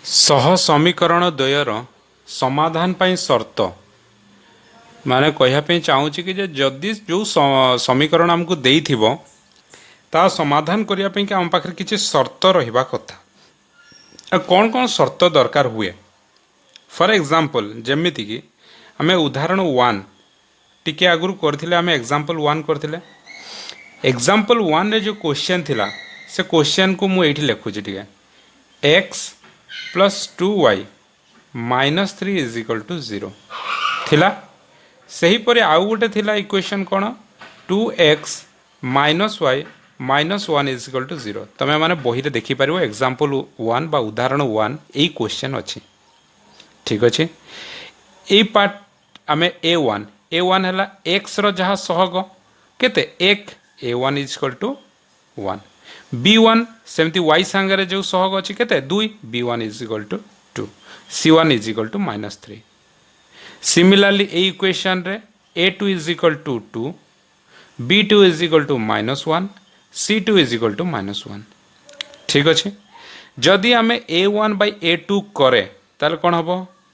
सह समीकरण द्वयर समाधान पाई शर्त माने कहवाई चाहूँगी कि जदि जो समीकरण आमको देइथिबो ता समाधान करने कि आम पाखे किसी शर्त रहिबा कथा। कौन कौन शर्त दरकार हुए फॉर एग्जांपल जेमिति कि आम उदाहरण 1 टिके आगुरी करथिले आम एग्जांपल 1 करथिले। एग्जांपल 1 रे जो क्वेश्चन थिला से क्वेश्चन को मु एठी लिखुची टिके x plus 2y minus 3 is equal to 0 थिला। सही परे आउ गोटे थिला इक्वेशन कौन 2x minus y minus 1 is equal to 0। तमें माने बही रे देखि पारिबो एग्जांपल 1 बा उदाहरण 1 एई क्वेश्चन अछि। ठीक अछि ए पार्ट आमे a1 हैला x रो जहा सहग केते 1 a1 is equal to 1 b1 सेमती y संगे जो सहग अछि केते 2 b1 is equal to 2 c1 is equal to minus 3। Similarly ए इक्वेशन रे a2 is equal to 2 b2 is equal to minus 1 c2 is equal to minus 1। ठीक अच्छे जदि आम a1 बाई a2 करे ताल कौन हम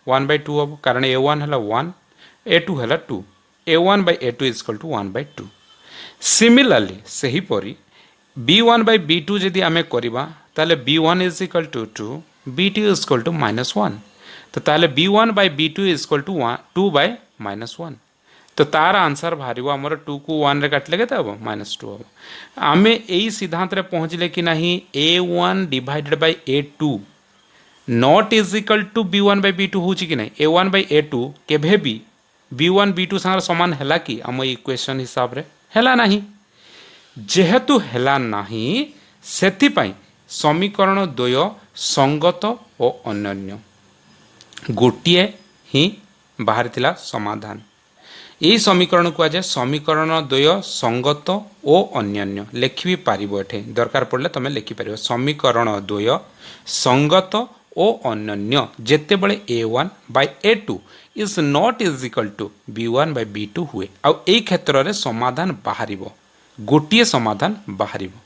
1 बाई 2 हम कारण a1 है 1 a2 है 2 a1 by a2 is equal to 1 by 2। Similarly सही परी b1 बाई b2 जदि आम करवा ताले b1 is equal to 2 b2 is equal to minus 1 तो ताले b1 by b2 is equal to 2 by minus 1 तो तार आंसर बाहर आमर 2 को 1 रे काटले के हम माइनस 2 हम आम यही सिद्धांत रे पहुँचले कि नहीं a1 divided by a2 not is equal to b1 by b2 हो कि नहीं a1 बाई a2 केभे भी b1 b2 सागर समान है कि आम इक्वेशन हिसाब रे हैला नहीं जेहेतु हैला नहीं सेथिपाई समीकरण द्वय संगत और अन्योन्य गोटिए ही बाहर थिला समाधान। यही समीकरण को आज समीकरण द्वय संगत और अन्योन्य लिखि भी पारिबो एठे दरकार पड़ले तमे लिखि पारिबो समीकरण द्वय संगत और अन्योन्य जेते बळे a1 by a2 is not is equal to b1 by b2 हुए आ एई क्षेत्र रे समाधान बाहरिबो गोटिए समाधान बाहरिबो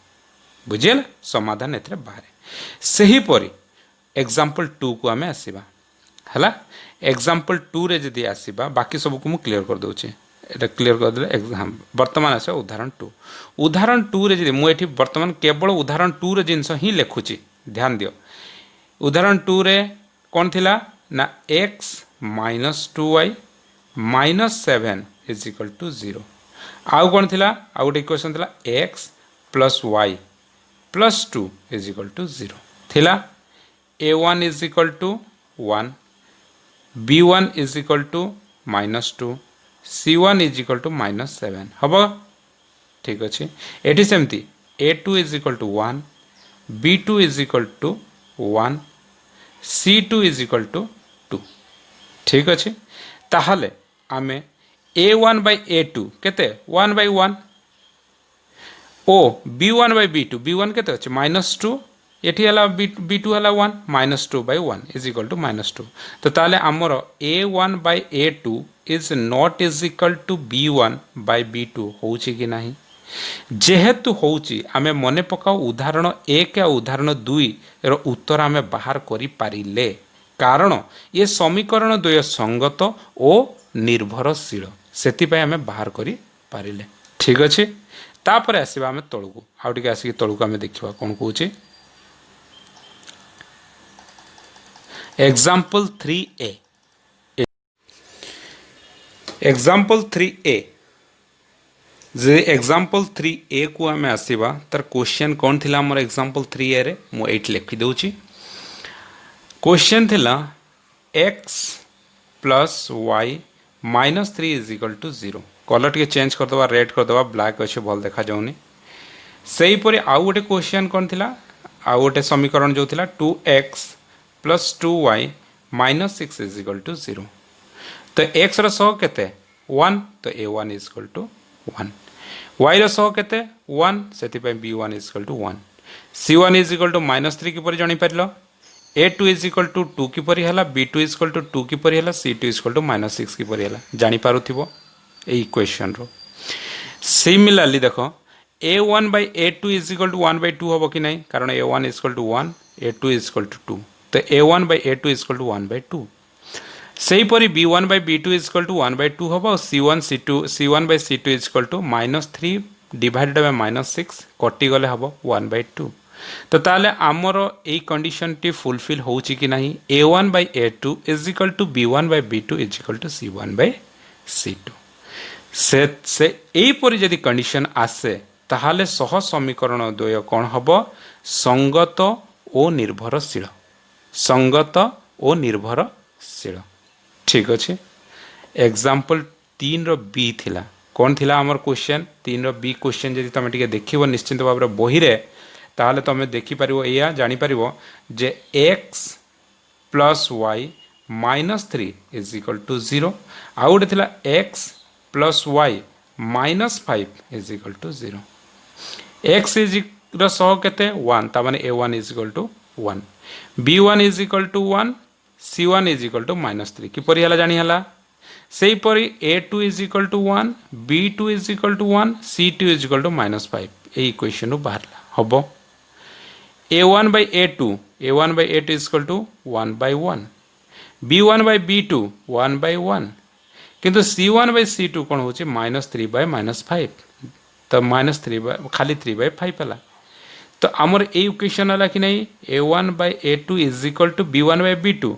बुझियल समाधान एथरे बाहरे। सही परी एग्जांपल 2 को आमे आसीबा हला एग्जांपल 2 रे जदि आसीबा बाकी सब को मु क्लियर कर दोचे एटा क्लियर कर देले एग्जाम वर्तमान आसे उदाहरण 2 रे जदि मु एठी वर्तमान केवल उदाहरण 2 रे जिंस ही लिखुची ध्यान दियो। उदाहरण 2 रे कौन थिला ना x minus 2y minus 7 is equal to 0 आउ कौन थिला आउ गोटे इक्वेशन थिला x plus y plus 2 is equal to 0 थिला a1 is equal to 1 b1 is equal to minus 2 c1 is equal to minus 7 हम ठीक अच्छे एटी सेमती a2 is equal to 1 b2 is equal to 1 c2 is equal to 2 ठीक अच्छे ताहले आमे a1 बाई a2 केते 1 by 1 O b1 by b1 केते अच्छे माइनस 2 एटी हला b2 हला 1 minus 2 by 1 is equal to minus 2 तो ताले आमर a1 by a2 is not is equal to b1 by b2 होउची कि नहीं जेहेतु होउची आमे मने पकाओ उदाहरण 1 और उदाहरण 2 रो उत्तर आमे बाहर करि पारिले कारण ये समीकरण द्वय संगत और निर्भरशील सेतिपाई आमे बाहर करि पारिले। ठीक अच्छे तापर आसीबा आमे तळकू आउ टिके आसी तळकू आमे देखिबा कोन कहूची एग्जांपल 3a एग्जांपल 3a जे एग्जांपल 3a को आमे आसीबा तार क्वेश्चन कोन थिला हमर एग्जांपल 3a रे मो एट लिखि दउची क्वेश्चन थिला x plus y minus 3 is equal to 0 colour टिके चेंज कर दवा रेड कर दवा ब्लैक अच्छे भल देखा जाउनी। सही परी आउ गोटे क्वेश्चन कौन थिला आउ गोटे समीकरण जो थिला 2x plus 2y minus 6 is equal to 0 तो x रो सह केते 1 तो a1 is equal to 1 y रो सह केते 1 सेति पे b1 is equal to 1 c1 is equal to minus 3 किपरि जानि पारलो a2 इज इक्वल टू 2 किपरि हला b2 इज इक्वल टू 2 किपरि हला c2 is equal to minus 6 किपरि हला जानि पारुथिबो ए इक्वेशन रो। सिमिलरली देखो a1 by a2 is equal to 1 by 2 हम कि नहीं कारण a1 is equal to 1 a2 is equal to 2 तो a1/a2 इक्वल टू 1/2 सेहीपरि b1/b2 इक्वल टू 1/2 हम और c1/c2 equal to -3 divided by -6 कटिगले हम 1/2 तो ताले आमर यही कंडीशन टी फुलफिल होउची कि नहीं a1/a2 is equal to b1/b2 is equal to c1/c2 से यहीपरि जदि कंडीशन आसे ताहाले सह समीकरण द्वय कौन हम संगत और निर्भरशील संगत और निर्भरशील ठीक अच्छे एग्जाम्पल 3 रो बी थिला कौन थिला आमर क्वेश्चन 3 रो बी क्वेश्चन जदि तुम टिके देखिबो निश्चित भाव बही रे ताहले तुम देखि परिवो या जानि परिवो जे x plus y -3 is equal to 0 आउ गोटे थिला x plus y -5 is equal to 0 x is सह केते 1 ता माने a1 is equal to 1 b1 is equal to 1 c1 is equal to -3 किपरि हला जानि हला सेही परि a2 is equal to 1 b2 is equal to 1 c2 is equal to -5 ए इक्वेशन बाहरला हबो a1/a2 is equal to 1/1 b1/b2 1/1 किंतु c1/c2 कौन होची -3/-5 तो -3 खाली 3/5 हला तो आमर ए इक्वेशन हला कि नहीं a1/a2 is equal to b1/b2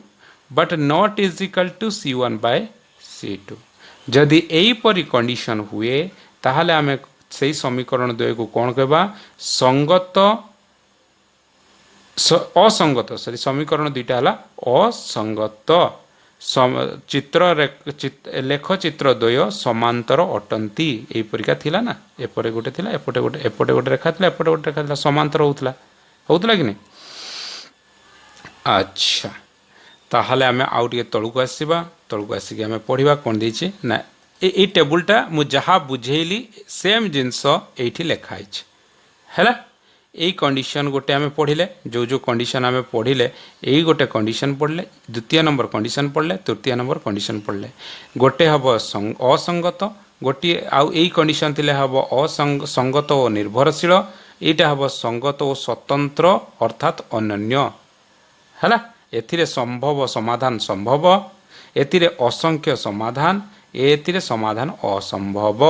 but not is equal to c1/c2 जदि यही परी कंडीशन हुए ताहले आमे सही समीकरण द्वय को कौन कहबा संगत असंगत सॉरी समीकरण दुईटा हला असंगत चित्र लेख चित्र द्वय समांतर अटंती एही परिका थिला ना एपटे गोटे थिला एपटे गोटे रेखा थिला एपटे गोटे रेखा थिला समांतर होउतला कि नहीं अच्छा ताहले आमे आउ टिके तळुक आसिकी आमे पढिबा कोन देछि ना ए टेबुलटा मु जहा बुझेइली सेम जिंस एठी लेखा आइछ हैला यही कंडीशन गोटे आमे पढ़िले जो कंडीशन आमे पढ़िले यही गोटे कंडीशन पढ़ले द्वितीय नंबर कंडीशन पढ़ले तृतीय नंबर कंडीशन पढ़ले गोटे हम असंगत गोटे आउ यही कंडीशन थिले हम असंगत और निर्भरशील एटा हम संगत और स्वतंत्र अर्थात अनन्य हैला एथिरे संभव समाधान संभव एथिरे असंख्य समाधान एथिरे समाधान असंभव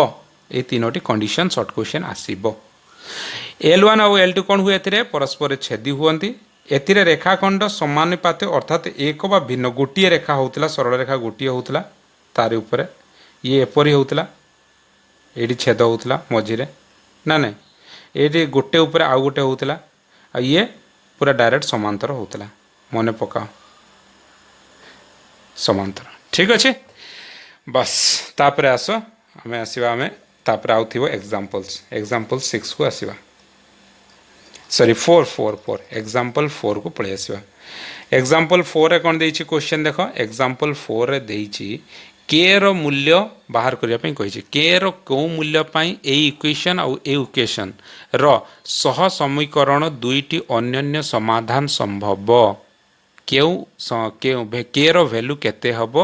ए तीनोटी कंडीशन शॉर्ट क्वेश्चन आसीबो L1 और L2 कौन हुए एथिरे परस्पर छेदी हुअंती एथिरे रेखाखंड समानुपात अर्थात एक बा भिन्न गोटे रेखा होउतला सरल रेखा गोटे होउतला तार ऊपर ये एपरी होउतला एडी छेद होउतला मझिरे ना नहीं एडी गोटे ऊपर आउ गोटे होउतला आ ये पूरा डायरेक्ट समांतर होउतला मने पकाओ समांतर ठीक अच्छे बस तापरे आसो आमे आसीबा आमे तापरे आउ थिबो एग्जांपल 6 को आसीबा सॉरी 4 एग्जांपल 4 को पळे आसीबा एग्जांपल 4 रे कोन देछि क्वेश्चन देखो एग्जांपल 4 रे देछि के रो मूल्य बाहर करिया पई कहिछि के रो को मूल्य पई ए इक्वेशन और ए इक्वेशन रो सह समीकरण दुईटी अन्योन्य समाधान संभव के रो वैल्यू केते हबो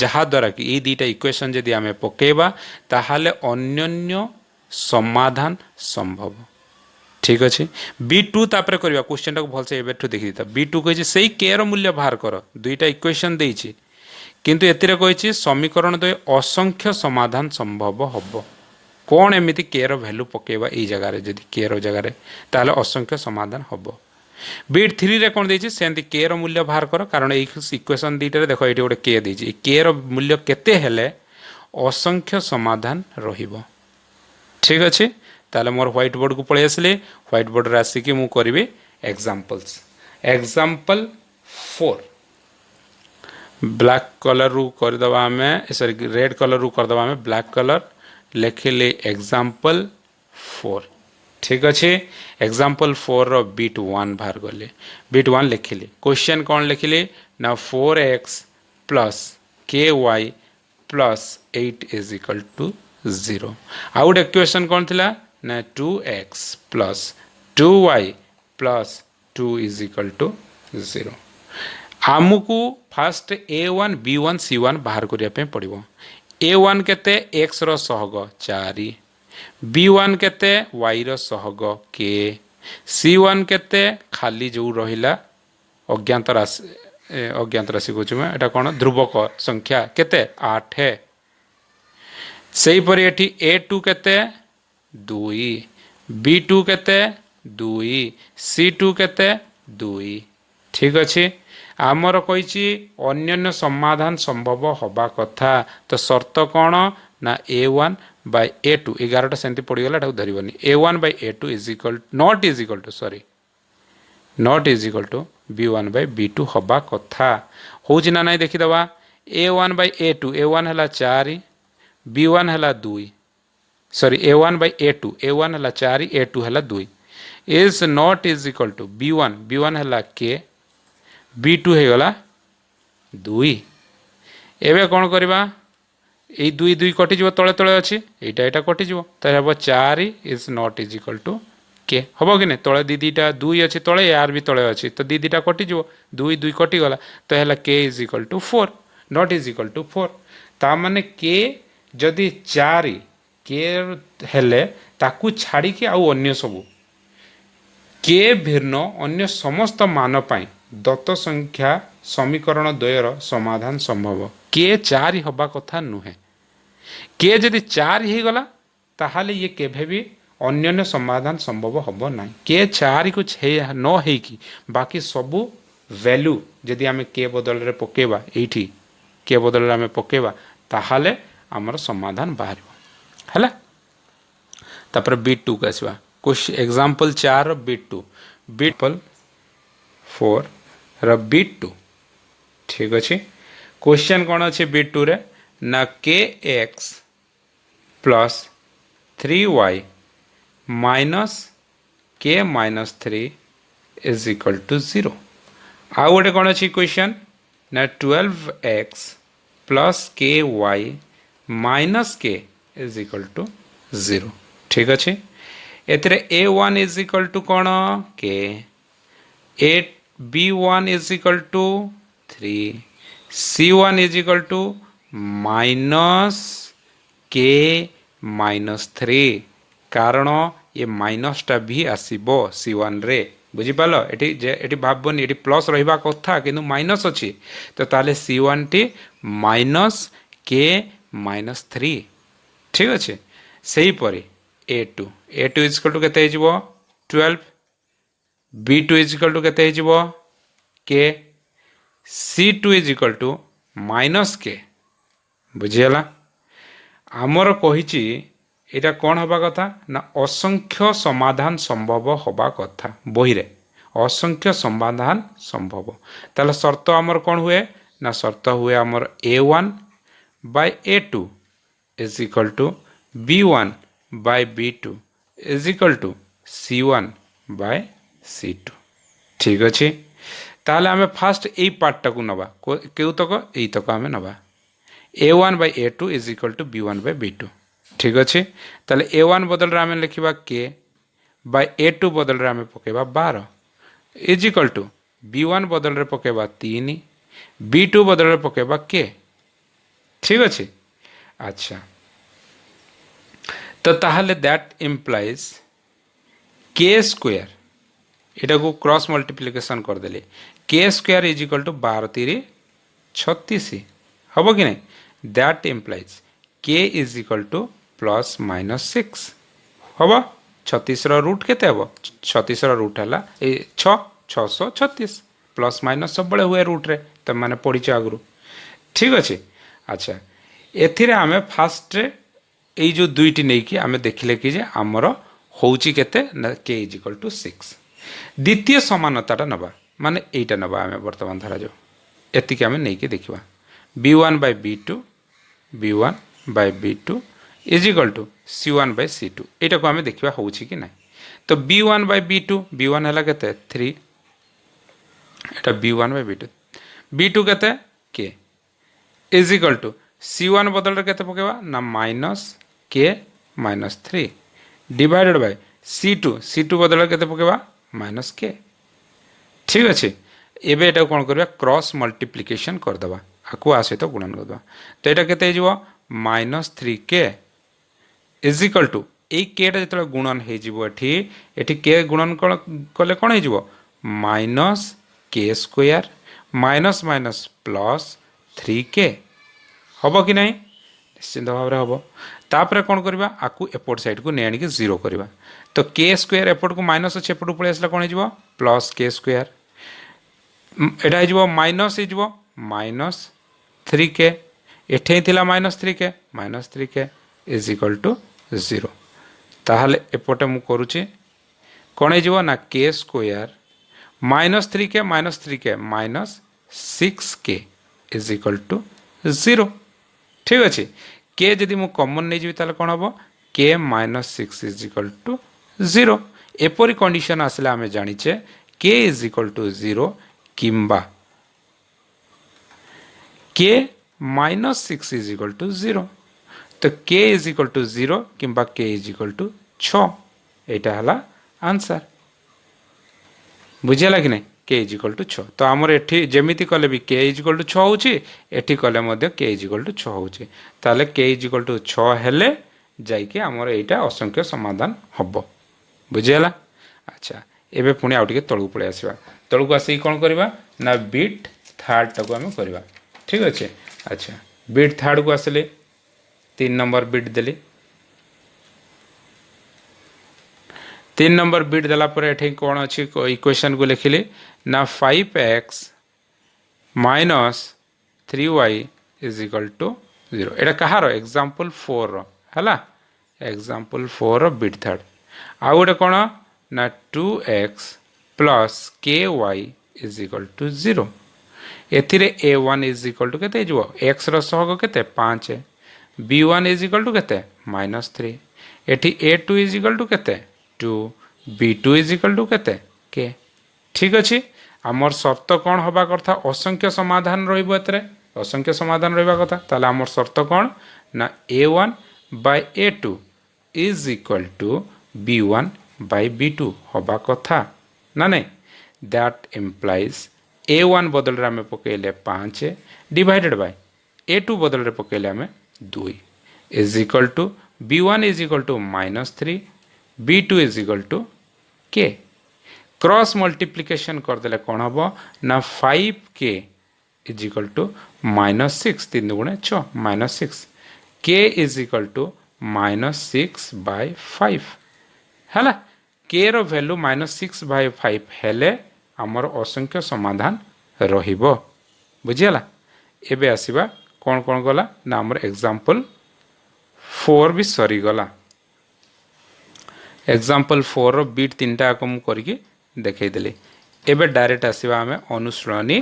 जहा द्वारा कि ए दुईटा इक्वेशन जदि आमे पकेबा ताहाले अन्योन्य समाधान संभव ठीक अच्छे B2 तापरे करबा क्वेश्चन टाको भलसे एबेठु देखि दिता B2 कहिछि सेही के रो मूल्य बाहर कर दुईटा इक्वेशन देछि किंतु एतिरे कहिछि समीकरण द्वय असंख्य समाधान संभव हबो कोन एमिति के रो वैल्यू पकेबा ए जगह रे जदि के रो जगह रे ताले असंख्य समाधान हबो B3 रे कोन देछि सेंति के रो मूल्य बाहर कर कारण ए इक्वेशन दुईटा रे देखो एटी गोटे के देछि के रो मूल्य केते हेले असंख्य समाधान रहिबो ठीक अछि ताले मोर व्हाइट बोर्ड को पळे आसले व्हाइट बोर्ड रे आसी कि मु करबे एग्जांपल 4 ब्लैक कलर रू कर दबा हमें सॉरी रेड कलर रू कर दबा हमें ब्लैक कलर लिखले एग्जांपल 4 ठीक अच्छे एग्जांपल 4 रो बिट 1 बाहर गले बिट 1 लिखले क्वेश्चन कौन लिखले ना 4x plus ky plus 8 is equal to 0 आउट इक्वेशन कौन थिला ना 2x plus 2y plus 2 is equal to 0 आमको फास्ट a1 b1 c1 बाहर करिया पे पड़िबो a1 केते x रो सहग 4 b1 केते y रो सहग k c1 केते खाली जो रहिला अज्ञात राशि अज्ञात राशि कहूँ मैं एटा कौन ध्रुवक संख्या केते 8 सेहीपरि एठी A2 केते 2 B2 केते 2 C2 केते 2 ठीक अच्छे आमर कही अन्य समाधान संभव हवा कथा तो शर्त कौन ना A1 बाय A2 11टा सेमती पड़गला धरबनी A1 by A2 is equal not is equal to sorry not is equal to B1 by B2 हवा कथा हूँ ना ना देखीदवा A1 बाय A2 A1 है 4 B1 है 2 sorry A1 by A2 A1 है 4 A2 है 2 is not is equal to B1 है के B2 है गला 2 एबे कौन करवा ये 2 2 कटिज तले तले अच्छी यहाँ कटिज तो हम 4 is not is equal to k हम कि नहीं तले दीटा 2 अच्छी तले यार भी तले अच्छी तो दीटा कटिज 2 2 कटिगला तो है k is equal to 4 not is equal to 4 ता माने के जदि 4 के हेले ताकू छाड़ी के आउ अन्य सबू के भिन्न अन्य समस्त मान पाई दत्त संख्या समीकरण द्वयर समाधान संभव के 4 हवा कथा नुहे के जदि 4 ही गला ताहाले ये केभे भी अन्य समाधान संभव हब ना के 4 को न है कि बाकी सबू वैल्यू जदि आम के बदल रे पकेबा एठी के बदल रे आम पकेबा ताहाले आमर समाधान बाहर है तापर B2 को आसवा कुछ एग्जांपल 4 B2 B4 र B2 ठीक अच्छे क्वेश्चन कौन अच्छे B2 रे ना kx plus 3y minus k minus 3 is equal to 0 आउ गोटे कौन अच्छी क्वेश्चन ना 12x plus ky minus k is equal to 0 ठीक अच्छे एथिरे A1 इज इक्वल टू कौन k B1 is equal to 3 C1 is equal to minus k minus 3 कारण ये माइनस टा भी आसीबो C1 रे बुझिपाल एटी भाबनी एटी प्लस रहिबा कथा किंतु माइनस अच्छी तो ताले C1 T minus k minus 3 ठीक अच्छे सही परी A2 इज इक्वल टू केते हिजबो 12 B2 इज इक्वल टू केते हिजबो k C2 is equal to minus k बुझिगला आमर कहिची एटा कौन हवा कथा ना असंख्य समाधान संभव हवा कथा बही रे असंख्य समाधान संभव ताले शर्त आमर कौन हुए ना शर्त हुए आमर A1 by A2 is equal to B1 by B2 is equal to C1 by C2 ठीक अच्छे ताले आमे फास्ट ए पार्ट को नबा केउ तक एई तक आमे नबा A1 by A2 is equal to B1 by B2 ठीक अच्छे ताले A1 बदल रे आमे लिखिबा k बाय A2 बदल रे आमे पकेबा 12 इज इक्वल टू B1 बदल रे पकेबा 3 B2 बदल रे पकेबा k ठीक अच्छे अच्छा तो ताहले दैट इम्प्लाइज k स्क्वायर एटा को क्रॉस मल्टीप्लिकेशन कर देले k square is equal to 12 3 36 हम कि नहीं that implies k is equal to plus minus 6 हम 36 रूट केते हम 36 रूट है 636 प्लस माइनस सब बड़े हुए रूट रे तो मैंने पढ़ी आगु ठीक अच्छे अच्छा एथिरे आमे फास्ट ये जो दुईटी नहीं कि आमे देखिले कि जे आमर होउची केते ना k इज इक्वल टू 6 द्वितीय समानताटा नबा माने एटा नबा आमे वर्तमान धरा जो एतिके आमे नहीं कि देखिबा B1 by B2 is equal to C1 by C2 एटा को आमे देखिबा होउची कि नाही तो B1 बाय B1 हला केते 3 एटा B1 बाय B2 केते k is equal to C1 बदल रे केते पकेबा ना minus k minus 3 divided bye C2 बदल रे केते पकेबा माइनस k ठीक अच्छे एबे एटा कोन करबा क्रॉस मल्टीप्लिकेशन कर दबा आकु आ सहित गुणन कर दबा तो एटा केते हिजबो minus 3k is equal to a k टा जतले गुणन हे जिवो एठी k गुणन कले कोन हे जिवो माइनस के square minus minus plus 3k हम कि नहीं निश्चिंत भाव में हम तापर कौन करवा आपको एपट साइड को नहीं आनिक जीरो करवा तो के स्क्वायर एपट को माइनस अच्छे एपट पलि आसला कौन हो प्लस के स्क्वायर एटा हो माइनस हो माइनस 3k एठे थिला minus 3k is equal to 0 ताहले एपटे मु करुचे कौन हो ना k square minus 3k minus 6k is equal to 0 ठीक अच्छे के जदि मु कॉमन नहीं जी ताले कौन हम के माइनस 6 इज इक्वल टू 0 एपरी कंडीशन आसले आमे जानिचे के इज इक्वल टू 0 किंबा के माइनस 6 इज इक्वल टू 0 तो के इज इक्वल टू 0 किंबा के इज इक्वल टू 6 एटा हला आंसर बुझेला कि नहीं के इज इक्वल टू 6 तो आमर एठी जेमिति कले भी के इज इक्वल टू 6 होची एठी कले मध्य के इज इक्वल टू 6 होची ताले के इज इक्वल टू 6 हेले जाइके आमर एटा असंख्य समाधान हबो बुझेला अच्छा एबे पुणी आउ टिके तळु पळे आसीबा तळु आसी कोन करबा ना बिट थर्ड टाको हम करबा ठीक अच्छे अच्छा बिट थर्ड को आसले 3 नंबर बिट देली 3 नंबर बिट देला पर एठी कौन अच्छी इक्वेशन को लिखिली ना 5x minus 3y is equal to 0 Etah Kahar example 4 रो हला एग्जांपल 4 रो बिट थर्ड आ गोटे कौन ना 2x plus ky is equal to 0 एथिरे a1 इज इक्वल टू केते जो x रो सहग केते 5 b1 इज इक्वल टू केते -3 एठी a2 इज इक्वल टू केते 2 b2 इज इक्वल टू केते k ठीक अच्छे आमर शर्त कौन हवा कथा असंख्य समाधान रहिबो एतरे असंख्य समाधान रहिबा कथा ताले आमर शर्त कौन ना a1 by a2 is equal to b1 by b2 हवा कथा ना नहीं दैट इम्प्लाइज a1 बदल रे आमे पकेले 5 डिवाइडेड बाय a2 बदल रे पकेले आमे 2 is equal to b1 is equal to -3 b2 is equal to k cross multiplication कर देले कौन हम ना 5k इज इक्वल टू -6 3 गुणे 6 -6 k is equal to -6 by 5 है k रो वैल्यू -6 बाय 5 हेले आमर असंख्य समाधान रहिबो बुझियला एबे आसीबा कौन कौन गला ना आमर एग्जांपल 4 भी सरी गला एग्जांपल 4 रो बिट 3टा को मु करके देखै देली एबे डायरेक्ट आसीबा हमें अनुश्रेणी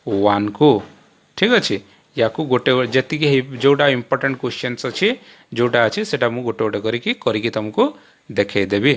1 को ठीक अछि या को गोटे जति के जोटा इंपोर्टेंट क्वेश्चंस अछि जोटा अछि सेटा मु गोटे गोटे करके तुमको देखै देबी।